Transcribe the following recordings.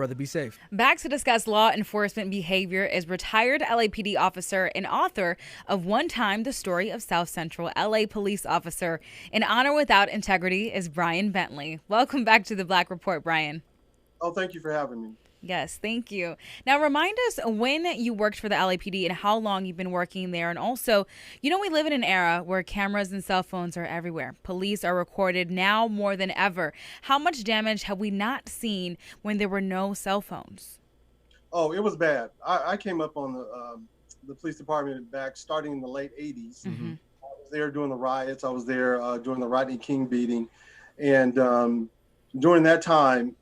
Brother, be safe. Back to discuss law enforcement behavior is retired LAPD officer and author of One Time, the Story of South Central LA Police Officer. In Honor Without Integrity is Brian Bentley. Welcome back to the Black Report, Brian. Oh, thank you for having me. Yes, thank you. Now, remind us when you worked for the LAPD and how long you've been working there. And also, we live in an era where cameras and cell phones are everywhere. Police are recorded now more than ever. How much damage have we not seen when there were no cell phones? Oh, it was bad. I came up on the police department back starting in the late 80s. Mm-hmm. I was there during the riots. I was there during the Rodney King beating. And during that time,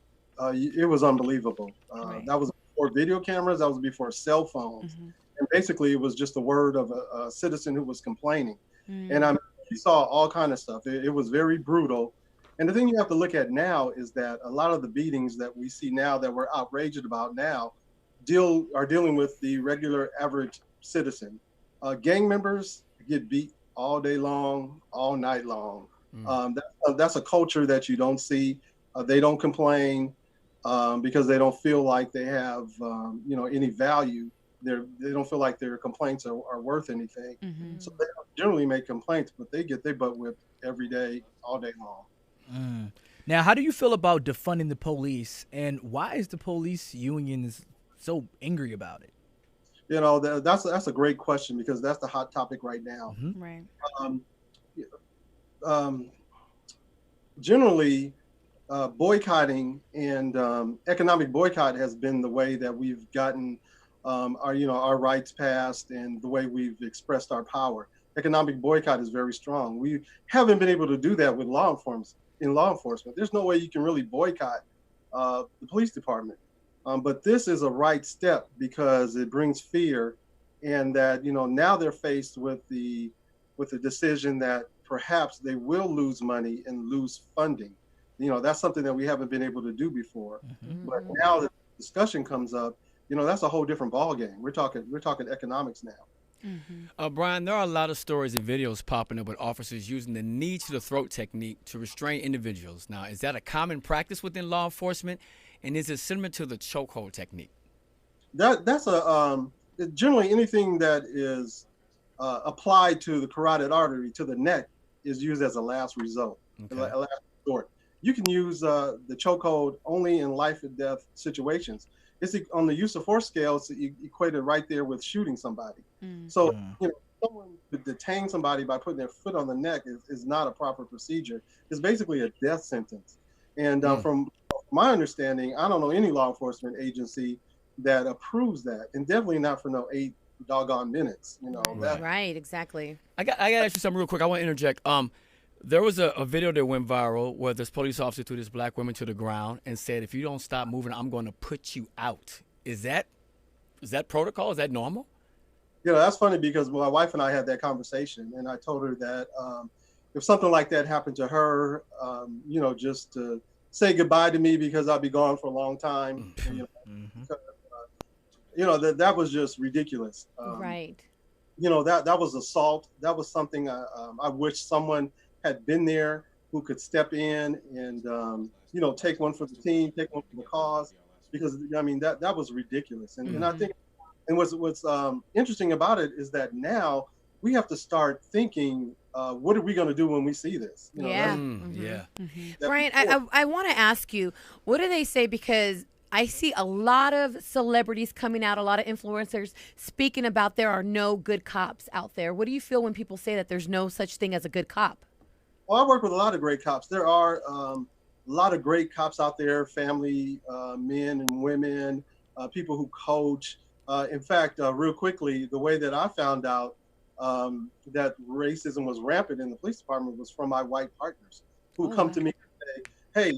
it was unbelievable. Right. That was before video cameras. That was before cell phones. Mm-hmm. And basically, it was just the word of a citizen who was complaining. Mm. And you saw all kind of stuff. It was very brutal. And the thing you have to look at now is that a lot of the beatings that we see now that we're outraged about now are dealing with the regular average citizen. Gang members get beat all day long, all night long. That's a culture that you don't see. They don't complain because they don't feel like they have any value. They don't feel like their complaints are worth anything. Mm-hmm. So they don't generally make complaints, but they get their butt whipped every day, all day long. Now, how do you feel about defunding the police, and why is the police union so angry about it? That's a great question because that's the hot topic right now. Mm-hmm. Right. Generally, boycotting and economic boycott has been the way that we've gotten our rights passed and the way we've expressed our power. Economic boycott is very strong. We haven't been able to do that with law enforcement. There's no way you can really boycott the police department. But this is a right step because it brings fear, and that now they're faced with the decision that perhaps they will lose money and lose funding. That's something that we haven't been able to do before. Mm-hmm. But now the discussion comes up, that's a whole different ballgame. We're talking economics now. Mm-hmm. Brian, there are a lot of stories and videos popping up with officers using the knee to the throat technique to restrain individuals. Now, is that a common practice within law enforcement, and is it similar to the chokehold technique? That's generally anything that is applied to the carotid artery to the neck is used as a last result, a last resort. You can use the chokehold only in life and death situations. It's on the use of force scale. It's equated right there with shooting somebody. So someone could detain somebody by putting their foot on the neck is not a proper procedure. It's basically a death sentence. And from my understanding, I don't know any law enforcement agency that approves that, and definitely not for no 8 doggone minutes. Right, exactly. I got to ask you something real quick. I want to interject. There was a video that went viral where this police officer threw this black woman to the ground and said, "If you don't stop moving, I'm going to put you out." Is that protocol? Is that normal? That's funny because my wife and I had that conversation, and I told her that if something like that happened to her, just to say goodbye to me because I'll be gone for a long time. That was just ridiculous. Right. That was assault. That was something I wish someone had been there who could step in and take one for the team, take one for the cause, because that was ridiculous. And I think, and what's interesting about it is that now we have to start thinking, what are we going to do when we see this? Brian, I want to ask you, what do they say? Because I see a lot of celebrities coming out, a lot of influencers speaking about there are no good cops out there. What do you feel when people say that there's no such thing as a good cop? Well, I work with a lot of great cops. There are a lot of great cops out there, family men and women, people who coach. In fact, real quickly, the way that I found out that racism was rampant in the police department was from my white partners who come to me and say, "Hey,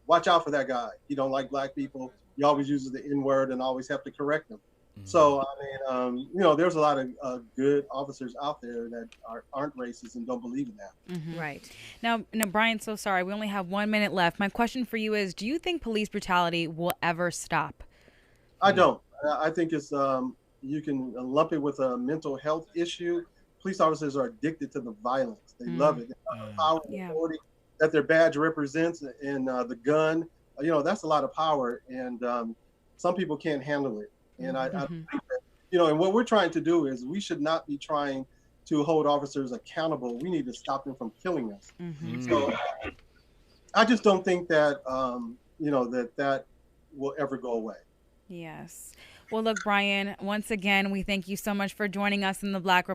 watch out for that guy. He don't like black people. He always uses the N-word and always have to correct him." So, there's a lot of good officers out there that aren't racist and don't believe in that. Right. Now, Brian, so sorry. We only have 1 minute left. My question for you is, do you think police brutality will ever stop? I don't. I think it's you can lump it with a mental health issue. Police officers are addicted to the violence. They love it. They love the power and authority that their badge represents, and the gun that's a lot of power, and some people can't handle it. And I think that, and what we're trying to do is we should not be trying to hold officers accountable. We need to stop them from killing us. So I just don't think that, that will ever go away. Yes. Well, look, Brian, once again, we thank you so much for joining us in the Black